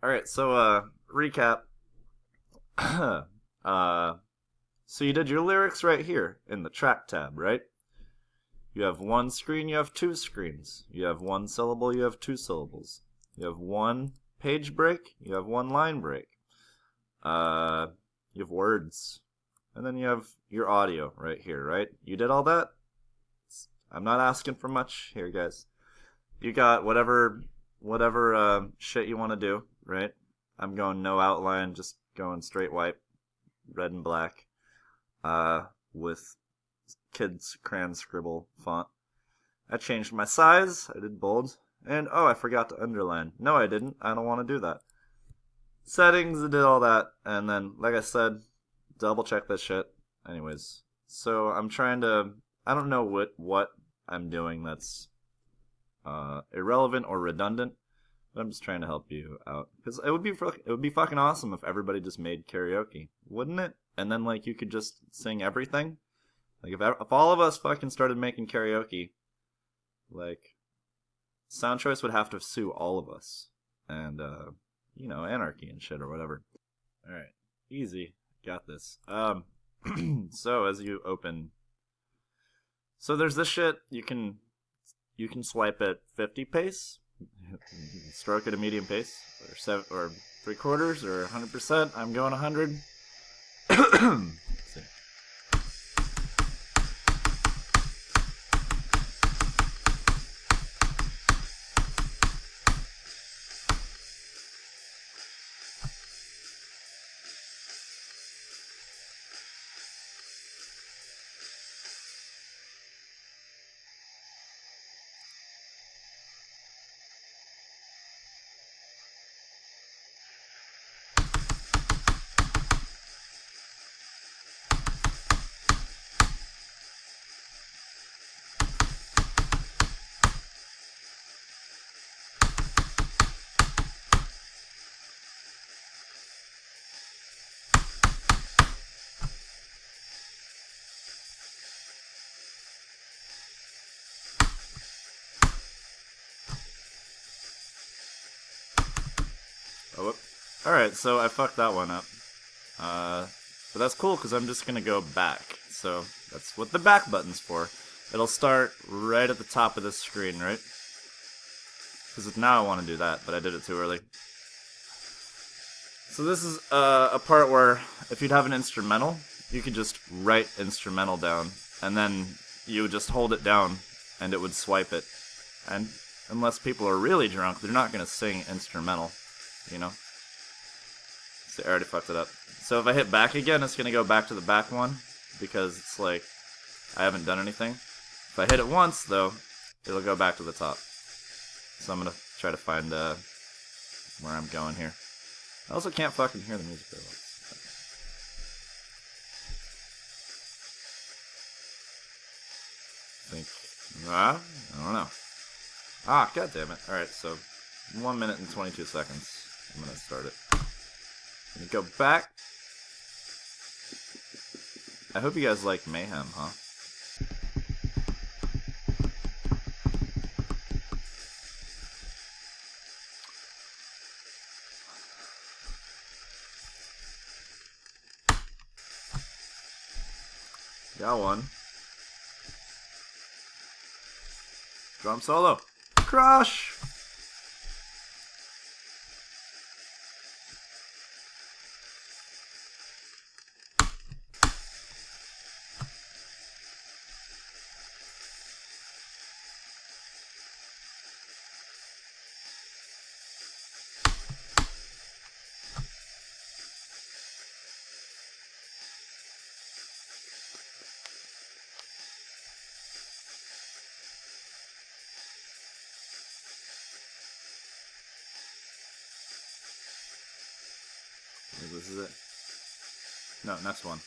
Alright, so recap. So you did your lyrics right here in the track tab, right? You have one screen, you have two screens. You have one syllable, you have two syllables. You have one page break, you have one line break. You have words. And then you have your audio right here, right? You did all that? I'm not asking for much here, guys. You got whatever shit you want to do, right? I'm going no outline, just going straight white, red and black, with kids crayon scribble font. I changed my size. I did bold, and oh, I forgot to underline. No, I didn't. I don't want to do that. Settings, I did all that, and then, like I said, double check this shit. Anyways, so I'm trying to. I don't know what I'm doing that's irrelevant or redundant. But I'm just trying to help you out because it would be fucking awesome if everybody just made karaoke, wouldn't it? And then like you could just sing everything. Like if all of us fucking started making karaoke, like Sound Choice would have to sue all of us, and anarchy and shit or whatever. All right, easy, got this. So as you open, so there's this shit you can swipe at 50 pace. Stroke at a medium pace, or 3/4, or 100%. I'm going 100. Oh, whoop. All right, so I fucked that one up. But that's cool because I'm just gonna go back. So that's what the back button's for. It'll start right at the top of this screen, right? Because now I want to do that, but I did it too early. So this is a part where if you'd have an instrumental, you could just write instrumental down, and then you would just hold it down, and it would swipe it. And unless people are really drunk, they're not gonna sing instrumental, you know? So I already fucked it up. So if I hit back again, it's gonna go back to the back one, because it's like, I haven't done anything. If I hit it once, though, it'll go back to the top. So I'm gonna try to find where I'm going here. I also can't fucking hear the music very well. I don't know. God damn it. Alright, so 1 minute and 22 seconds. I'm gonna start it. I'm gonna go back. I hope you guys like Mayhem, huh? Got one. Drum solo. Crush! This is it. No, next one.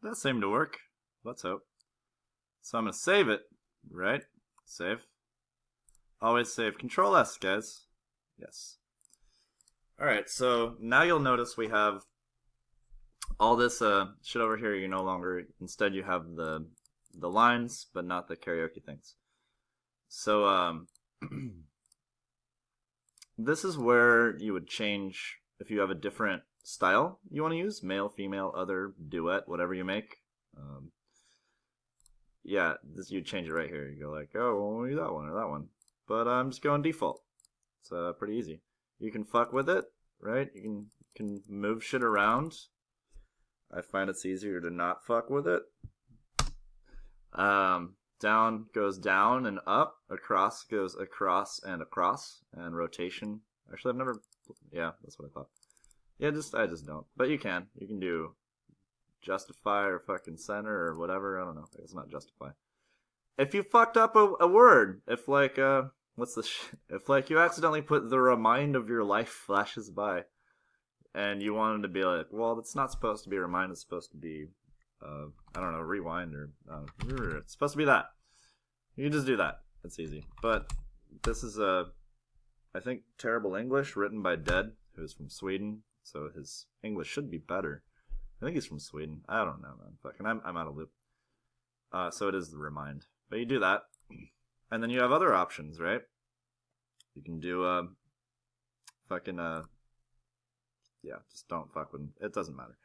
That seemed to work. Let's hope. So I'm gonna save it, right? Save. Always save. Control S, guys. Yes. Alright, so now you'll notice we have all this shit over here, you no longer. Instead, you have the lines, but not the karaoke things. So this is where you would change if you have a different style you want to use: male, female, other, duet, whatever you make. Yeah, this you change it right here. You go like, oh, we'll do that one or that one. But I'm just going default. It's pretty easy. You can fuck with it, right? You can move shit around. I find it's easier to not fuck with it. Down goes down and up. Across goes across, and rotation. Actually, I've never. Yeah, that's what I thought. Yeah, I just don't. But you can. You can do justify or fucking center or whatever. I don't know. It's not justify. If you fucked up a word, if like what's the if like you accidentally put the remind of your life flashes by, and you wanted to be like, well, it's not supposed to be remind. It's supposed to be I don't know, rewind or it's supposed to be that. You can just do that. It's easy. But this is I think terrible English written by Dead, who's from Sweden. So his English should be better. I think he's from Sweden. I don't know, man. Fucking, I'm out of loop. So it is the remind. But you do that, and then you have other options, right? You can do fucking yeah, just don't fuck with them. It doesn't matter.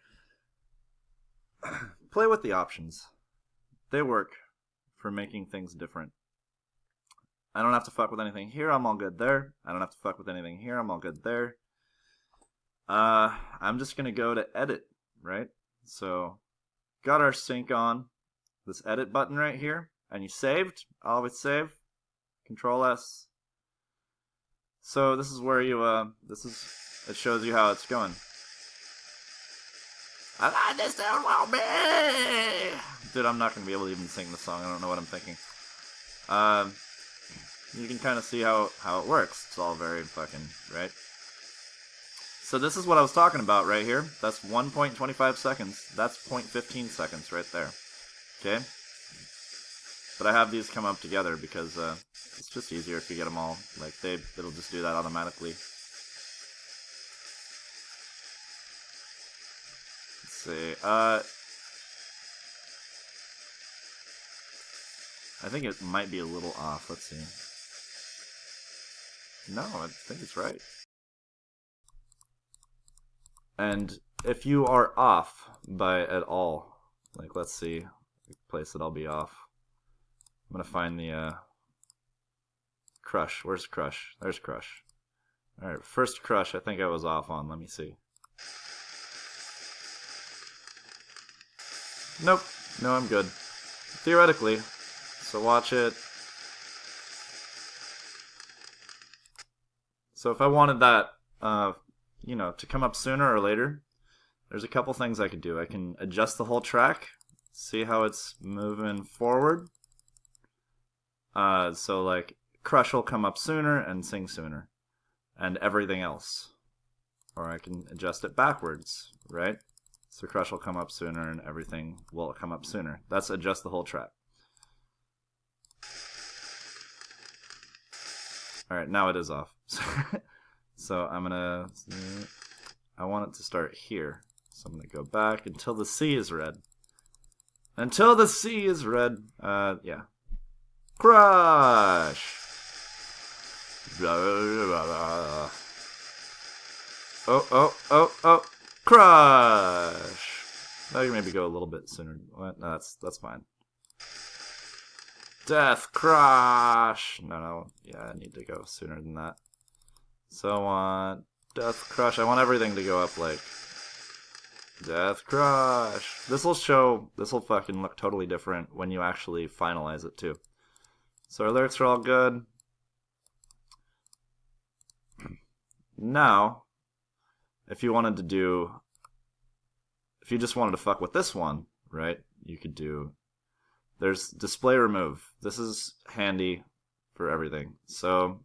Play with the options. They work for making things different. I don't have to fuck with anything here. I'm all good there. I don't have to fuck with anything here. I'm all good there. I'm just gonna go to edit, right? So, got our sync on. This edit button right here, and you saved. Always save. Control S. So this is where you it shows you how it's going. I like this down well, me. Dude, I'm not gonna be able to even sing the song. I don't know what I'm thinking. You can kind of see how it works. It's all very fucking right. So this is what I was talking about right here. That's 1.25 seconds. That's 0.15 seconds right there. Okay. But I have these come up together because it's just easier if you get them all. Like it'll just do that automatically. Let's see. I think it might be a little off. Let's see. No, I think it's right. And if you are off by at all, like let's see, the place that I'll be off. I'm gonna find the crush. Where's crush? There's crush. All right, first crush. I think I was off on. Let me see. Nope. No, I'm good. Theoretically. So watch it. So if I wanted that, you know, to come up sooner or later, there's a couple things I could do. I can adjust the whole track, see how it's moving forward. So like crush will come up sooner and sing sooner, and everything else. Or I can adjust it backwards, right? So crush will come up sooner and everything will come up sooner. That's adjust the whole track. All right, now it is off. So I'm gonna. I want it to start here. So I'm gonna go back until the C is red. Until the C is red. Yeah. Crush. Oh. Crush. I can maybe go a little bit sooner. What? No, that's fine. Death Crush. No. Yeah, I need to go sooner than that. So I want Death Crush. I want everything to go up like Death Crush. This will fucking look totally different when you actually finalize it too. So our lyrics are all good. Now, if you just wanted to fuck with this one, right? You could do, there's display remove. This is handy for everything. So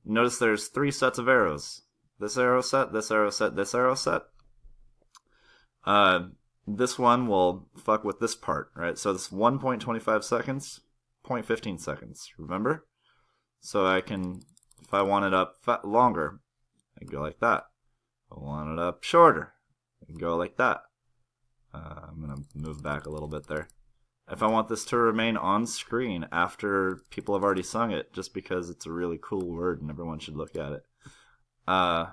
notice there's 3 sets of arrows. This arrow set, this arrow set, this arrow set. This one will fuck with this part, right? So this 1.25 seconds, 0.15 seconds, remember? So I can, if I want it up longer, I go like that. If I want it up shorter, I and go like that. I'm going to move back a little bit there. If I want this to remain on screen after people have already sung it, just because it's a really cool word and everyone should look at it, I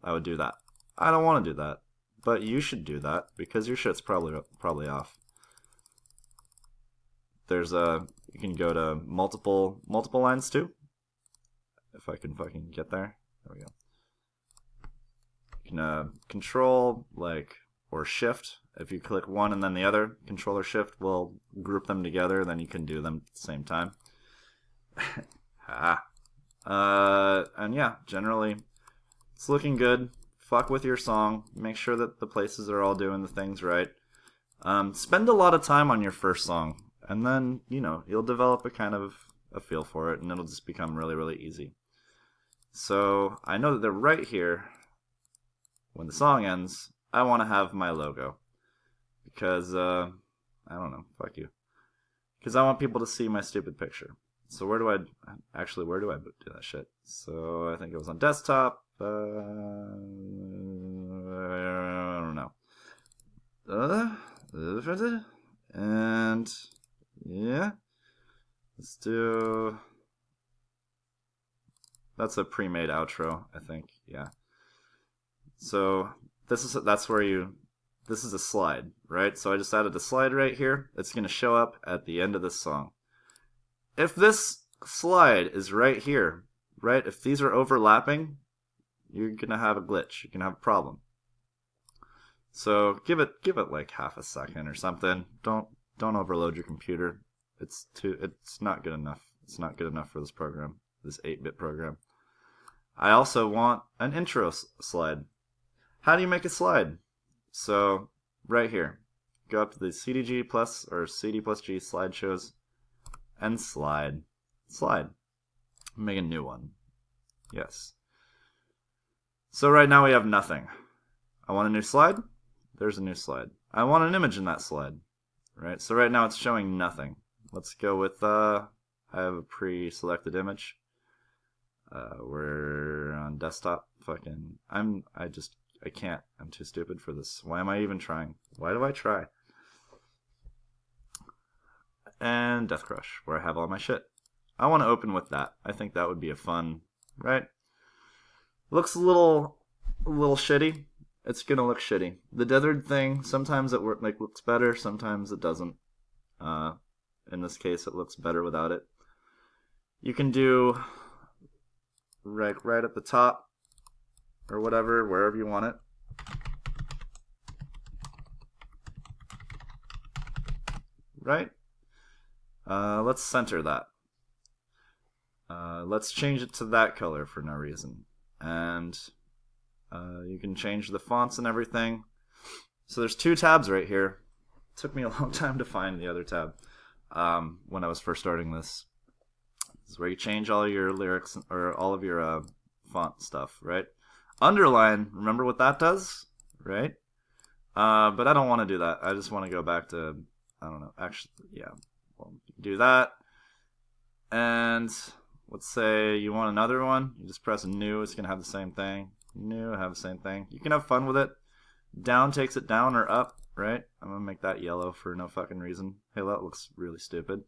would do that. I don't want to do that, but you should do that because your shit's probably off. You can go to multiple lines too. If I can fucking get there. There we go. You can control or shift. If you click one and then the other, control or shift will group them together. Then you can do them at the same time. And yeah, generally, it's looking good. Fuck with your song. Make sure that the places are all doing the things right. Spend a lot of time on your first song. And then, you'll develop a kind of a feel for it. And it'll just become really, really easy. So I know that they're right here. When the song ends, I want to have my logo. Because, I don't know, fuck you. Because I want people to see my stupid picture. So where do I do that shit? So I think it was on desktop. I don't know. And, yeah. Let's do... That's a pre-made outro, I think, yeah. So this is a slide, right? So I just added a slide right here. It's going to show up at the end of this song. If this slide is right here, right? If these are overlapping, you're going to have a glitch. You're going to have a problem. So give it like half a second or something. Don't overload your computer. It's not good enough. It's not good enough for this program, this 8-bit program. I also want an intro slide. How do you make a slide? So, right here, go up to the CDG plus or CD plus G slideshows and slide. Make a new one. Yes. So right now we have nothing. I want a new slide. There's a new slide. I want an image in that slide. Right? So right now it's showing nothing. Let's go with, I have a pre-selected image. We're on desktop. I can't. I'm too stupid for this. Why am I even trying? Why do I try? And Death Crush, where I have all my shit. I want to open with that. I think that would be a fun, right? Looks a little shitty. It's gonna look shitty. The tethered thing, sometimes it looks better, sometimes it doesn't. In this case, it looks better without it. You can do right at the top or whatever, wherever you want it. Right? Let's center that. Let's change it to that color for no reason. And you can change the fonts and everything. So there's 2 tabs right here. It took me a long time to find the other tab when I was first starting this. This is where you change all your lyrics or all of your font stuff, right? Underline, remember what that does, right? But I don't want to do that. I just want to go back to, I don't know, actually, yeah. Well, do that. And let's say you want another one. You just press new. It's going to have the same thing. New, have the same thing. You can have fun with it. Down takes it down or up, right? I'm going to make that yellow for no fucking reason. Hey, that looks really stupid.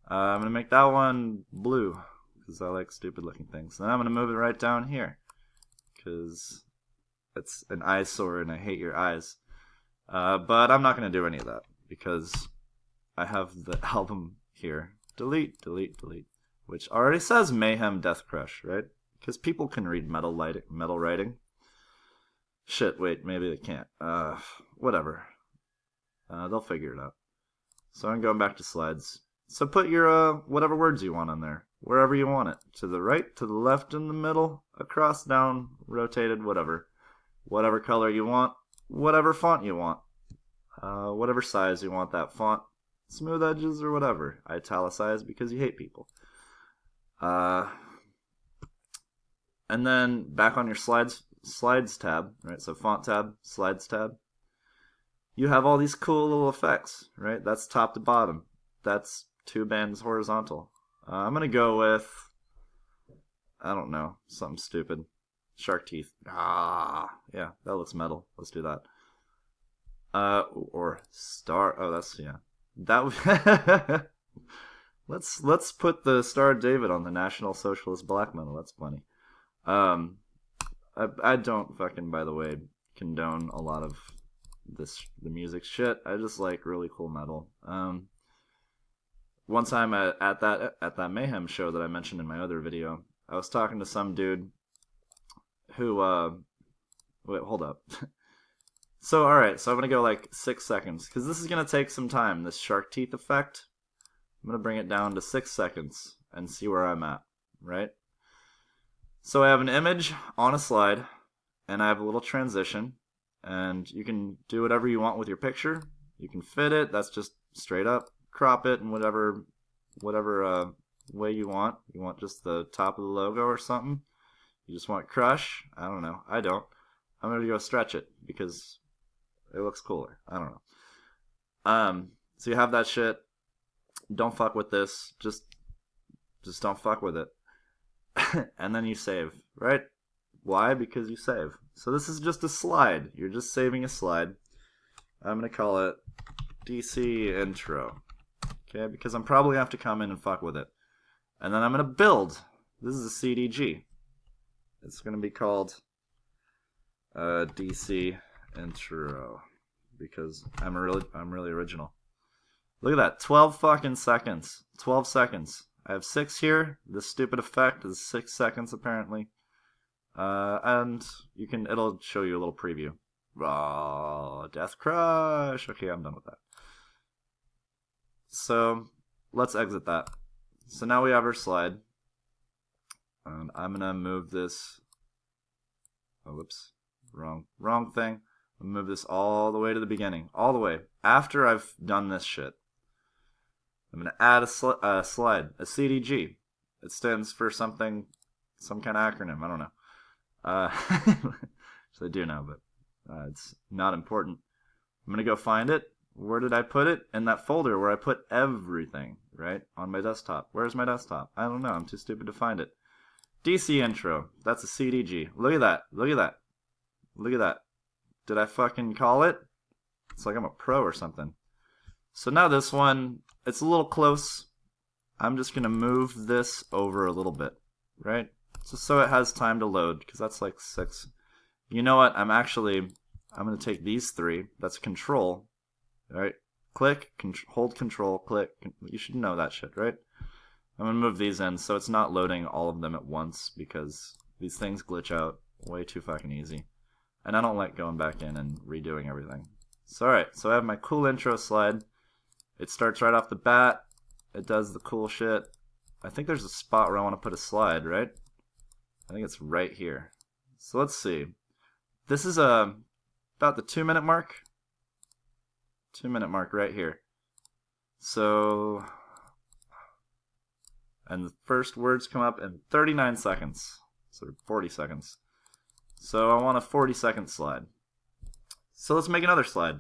I'm going to make that one blue because I like stupid looking things. Then I'm going to move it right down here because it's an eyesore and I hate your eyes. But I'm not going to do any of that because I have the album here. Delete, which already says Mayhem Death Crush, right? Because people can read metal writing. Shit, wait, maybe they can't. Whatever. They'll figure it out. So I'm going back to slides. So put your whatever words you want on there, wherever you want it. To the right, to the left, in the middle, across, down, rotated, whatever. Whatever color you want, whatever font you want, whatever size you want that font. Smooth edges or whatever. Italicize because you hate people. And then back on your slides tab, right? So font tab, slides tab. You have all these cool little effects, right? That's top to bottom. That's 2 bands horizontal. I'm gonna go with, I don't know, something stupid. Shark teeth. Yeah, that looks metal. Let's do that. Or Star. Oh, that's yeah. That. Let's put the Star of David on the National Socialist black metal. That's funny. Um, I don't fucking, by the way, condone a lot of the music shit. I just like really cool metal. One time at that Mayhem show that I mentioned in my other video, I was talking to some dude who wait, hold up. So all right, so I'm gonna go like 6 seconds because this is gonna take some time. This shark teeth effect. I'm gonna bring it down to 6 seconds and see where I'm at. Right. So I have an image on a slide, and I have a little transition, and you can do whatever you want with your picture. You can fit it. That's just straight up. Crop it in whatever way you want. You want just the top of the logo or something. You just want crush. I don't know. I don't. I'm gonna go stretch it because it looks cooler. I don't know. So you have that shit. Don't fuck with this. Just don't fuck with it. And then you save, right? Why? Because you save. So this is just a slide. You're just saving a slide. I'm gonna call it DC intro. Okay, because I'm probably gonna have to come in and fuck with it. And then I'm gonna build. This is a CDG. It's gonna be called DC intro because I'm really original. Look at that, 12 fucking seconds. 12 seconds. I have 6 here. This stupid effect is 6 seconds apparently. And it'll show you a little preview. Oh, Death Crush. Okay, I'm done with that. So let's exit that. So now we have our slide. And I'm gonna move this. Oh, whoops. Wrong thing. I'm gonna move this all the way to the beginning. All the way. After I've done this shit. I'm gonna add a slide. A CDG. It stands for something, some kind of acronym. I don't know. So I do know, but it's not important. I'm gonna go find it. Where did I put it? In that folder where I put everything, right? On my desktop. Where's my desktop? I don't know. I'm too stupid to find it. DC intro. That's a CDG. Look at that. Look at that. Look at that. Did I fucking call it? It's like I'm a pro or something. So now this one, it's a little close. I'm just gonna move this over a little bit, right? Just so it has time to load, because that's like 6. You know what? I'm gonna take these 3. That's control. Right? Click, hold control, click. You should know that shit, right? I'm gonna move these in so it's not loading all of them at once because these things glitch out way too fucking easy. And I don't like going back in and redoing everything. So alright, so I have my cool intro slide. It starts right off the bat. It does the cool shit. I think there's a spot where I want to put a slide, right? I think it's right here. So let's see. This is about the 2-minute mark. 2-minute mark right here. So, and the first words come up in 39 seconds. So 40 seconds. So I want a 40-second slide. So let's make another slide.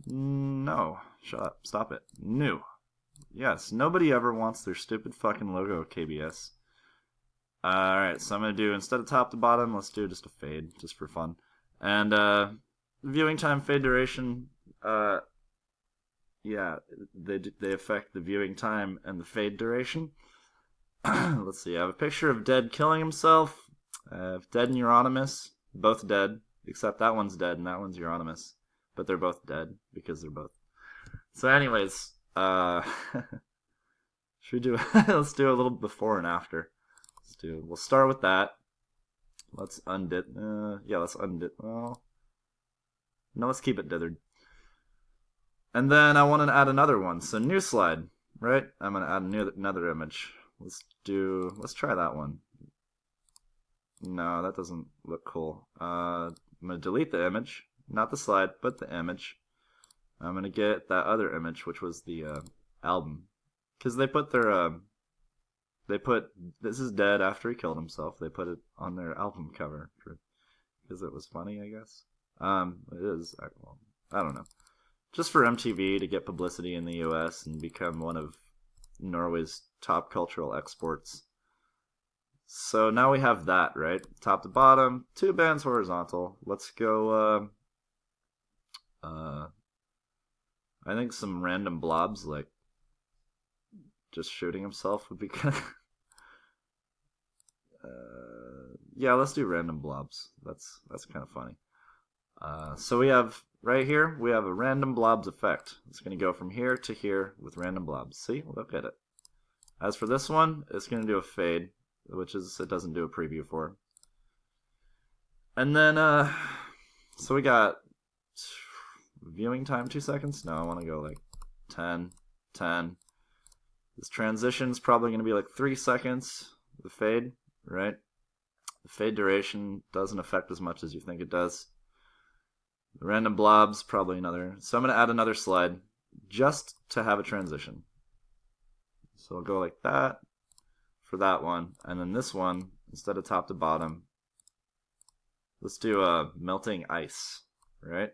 No. Shut up. Stop it. New. Yes, nobody ever wants their stupid fucking logo KBS. Alright, so I'm going to do, instead of top to bottom, let's do just a fade, just for fun. And viewing time, fade duration, yeah, they affect the viewing time and the fade duration. Let's see, I have a picture of Dead killing himself. I have Dead and Euronymous, both dead, except that one's dead and that one's Euronymous. But they're both dead, because they're both. So anyways, should we do, let's do a little before and after. We'll start with that. Let's undit, yeah, let's undit, well, no, let's keep it dithered. And then I want to add another one, so new slide, right? I'm going to add another image. Let's try that one. No, that doesn't look cool. I'm going to delete the image, not the slide, but the image. I'm going to get that other image, which was the album. Because they put their, this is Dead after he killed himself. They put it on their album cover because it was funny, I guess. It is, well, I don't know. Just for MTV to get publicity in the US and become one of Norway's top cultural exports. So now we have that, right? Top to bottom, 2 bands horizontal. Let's go, I think some random blobs, like just shooting himself, would be kind of. Yeah, let's do random blobs. That's kind of funny. So we have right here, we have a random blobs effect. It's going to go from here to here with random blobs. See, look at it. As for this one, it's going to do a fade, which is it doesn't do a preview for. And then, so we got viewing time 2 seconds. No, I want to go like 10, 10. This transition's probably going to be like 3 seconds. The fade, right? The fade duration doesn't affect as much as you think it does. The random blobs, probably another. So I'm going to add another slide just to have a transition. So I'll go like that for that one. And then this one, instead of top to bottom, let's do a melting ice, right?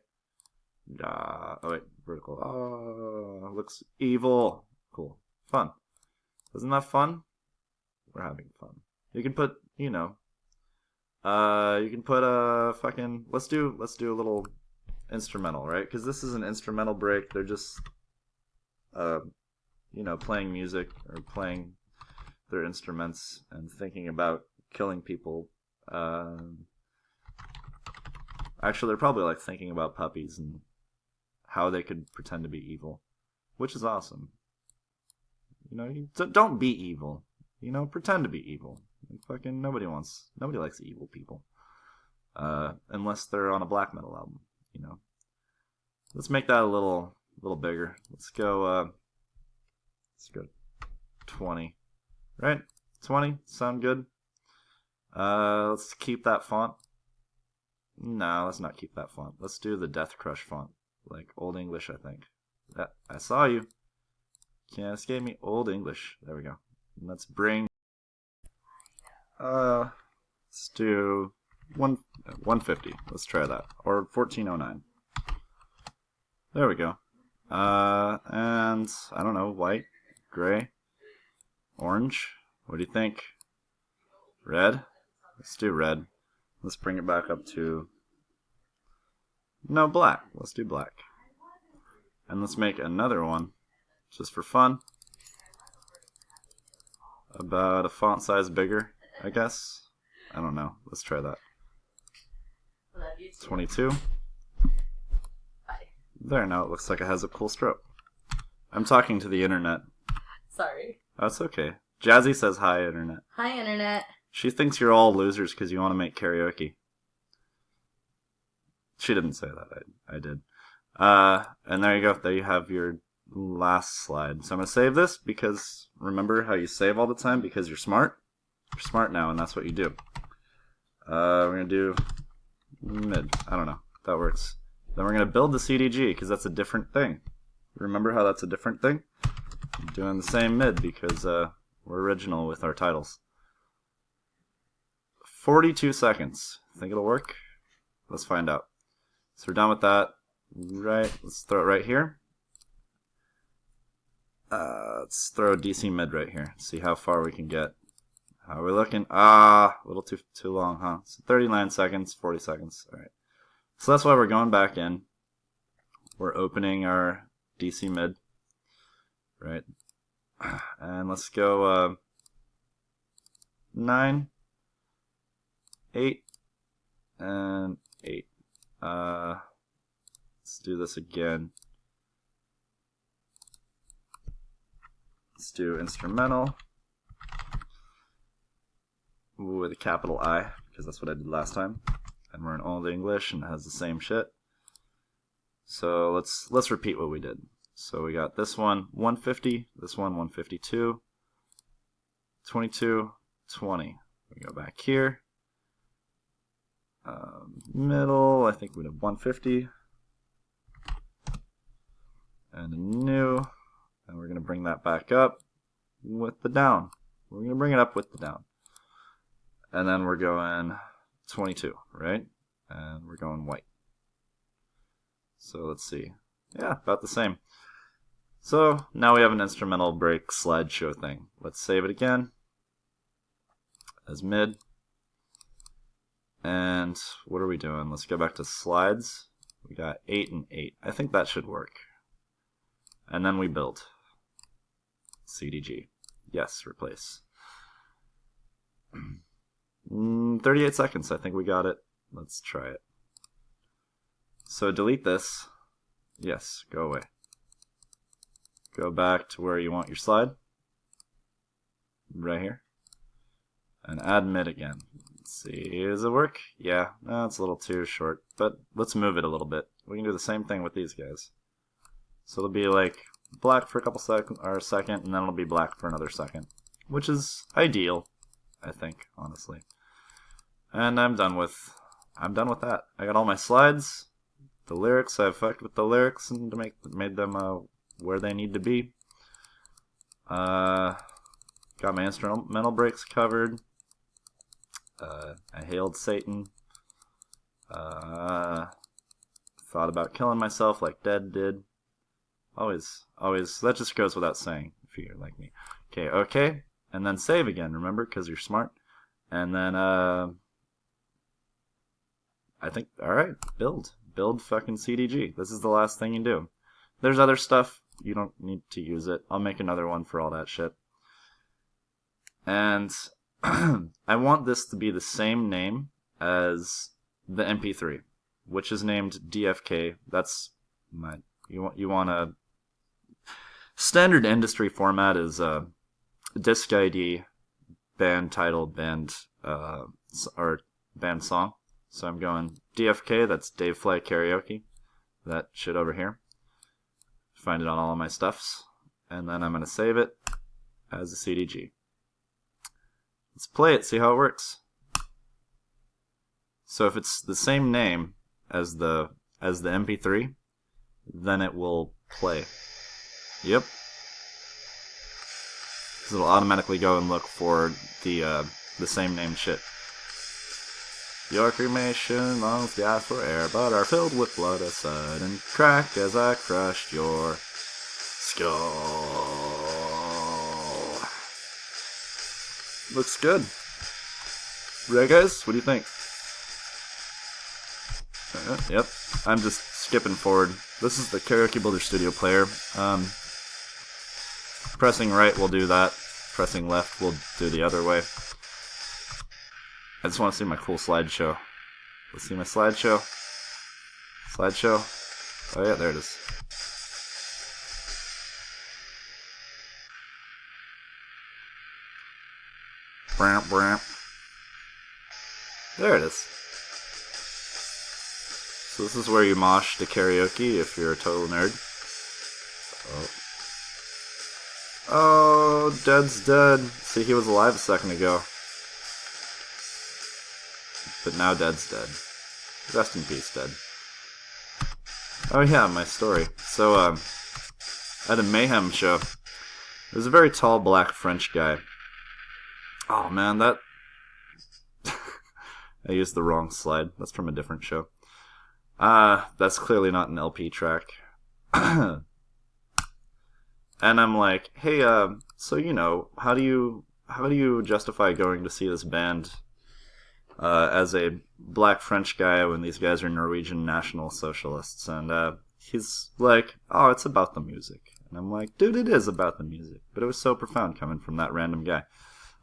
Oh wait, vertical. Oh, looks evil. Cool. Fun. Isn't that fun? We're having fun. You can put, you can put a fucking, let's do a little instrumental, right? Because this is an instrumental break. They're just, playing music or playing their instruments and thinking about killing people. Actually, they're probably like thinking about puppies and how they could pretend to be evil, which is awesome. Don't be evil. Pretend to be evil. Fucking nobody likes evil people, unless they're on a black metal album. Let's make that a little bigger. Let's go 20, right? 20 sound good. Let's keep that font. No, let's not keep that font. Let's do the Death Crush font, like Old English, I think. I saw you. Can't escape me. Old English. There we go. And let's bring. Let's do 150. Let's try that, or 1409. There we go. And I don't know, white, gray, orange. What do you think? Red? Let's do red. Let's bring it back up to. No, black. Let's do black. And let's make another one, just for fun. About a font size bigger, I guess. I don't know. Let's try that. 22. There, now it looks like it has a cool stroke. I'm talking to the internet. Sorry. That's okay. Jazzy says hi, internet. Hi, internet. She thinks you're all losers because you want to make karaoke. She didn't say that. I did. And there you go. There you have your last slide. So I'm going to save this because remember how you save all the time because you're smart? You're smart now, and that's what you do. We're going to do mid. I don't know. That works. Then we're going to build the CDG because that's a different thing. Remember how that's a different thing? I'm doing the same mid because we're original with our titles. 42 seconds. Think it'll work? Let's find out. So we're done with that. Right. Let's throw it right here. Let's throw a DC mid right here. See how far we can get. How are we looking? A little too long, huh? So 39 seconds, 40 seconds. All right. So that's why we're going back in. We're opening our DC mid. Right. And let's go 9, 8, and 8. Let's do this again. Let's do instrumental with a capital I, because that's what I did last time. And we're in Old English and it has the same shit. So let's repeat what we did. So we got this one 150, this one 152, 22, 20. We go back here. Middle, I think we have 150. And a new. And we're going to bring that back up with the down. We're going to bring it up with the down. And then we're going 22, right? And we're going white. So let's see. Yeah, about the same. So now we have an instrumental break slideshow thing. Let's save it again as mid. And what are we doing? Let's go back to slides. We got 8 and 8. I think that should work. And then we build. CDG. Yes, replace. 38 seconds. I think we got it. Let's try it. So delete this. Yes, go away. Go back to where you want your slide. Right here. And add mid again. Let's see, does it work? Yeah, no, it's a little too short, but let's move it a little bit. We can do the same thing with these guys. So it'll be like black for a couple seconds, or a second, and then it'll be black for another second, which is ideal, I think, honestly. And I'm done with that. I got all my slides, the lyrics. I've fucked with the lyrics and made them where they need to be. Got my instrumental breaks covered. I hailed Satan. Thought about killing myself like Dead did. Always, that just goes without saying if you're like me. Okay, and then save again, remember, because you're smart. And then, I think, alright, build fucking CDG. This is the last thing you do. There's other stuff, you don't need to use it. I'll make another one for all that shit. And I want this to be the same name as the MP3, which is named DFK. That's my, you want a standard industry format is disc ID, band title, band or band song. So I'm going DFK, that's Dave Fly Karaoke, that shit over here. Find it on all of my stuffs, and then I'm going to save it as a CDG. Let's play it, see how it works. So if it's the same name as the MP3, then it will play. Yep. So it'll automatically go and look for the same name shit. Your cremation lungs gasp for air, but are filled with blood. A sudden crack as I crushed your skull. Looks good. Right, guys? What do you think? Yep. I'm just skipping forward. This is the Karaoke Builder Studio player. Pressing right will do that. Pressing left will do the other way. I just want to see my cool slideshow. Let's see my slideshow. Slideshow. Oh yeah, there it is. Bramp, bramp. There it is. So this is where you mosh to karaoke if you're a total nerd. Oh, Dead's dead. See, he was alive a second ago. But now Dead's dead. Rest in peace, Dead. Oh yeah, my story. So, at a Mayhem show, there's a very tall black French guy. Oh man, that... I used the wrong slide. That's from a different show. That's clearly not an LP track. And I'm like, hey, so you know, how do you justify going to see this band as a black French guy when these guys are Norwegian National Socialists? And he's like, oh, it's about the music. And I'm like, dude, it is about the music. But it was so profound coming from that random guy.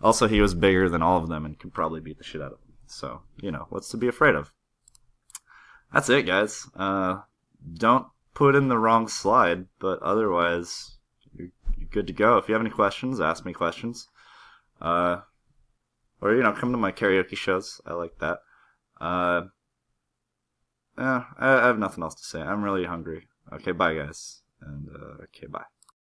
Also, he was bigger than all of them and could probably beat the shit out of them. So, you know, what's to be afraid of? That's it, guys. Don't put in the wrong slide, but otherwise, you're good to go. If you have any questions, ask me questions. Or, you know, come to my karaoke shows. I like that. Yeah, I have nothing else to say. I'm really hungry. Okay, bye, guys. And, okay, bye.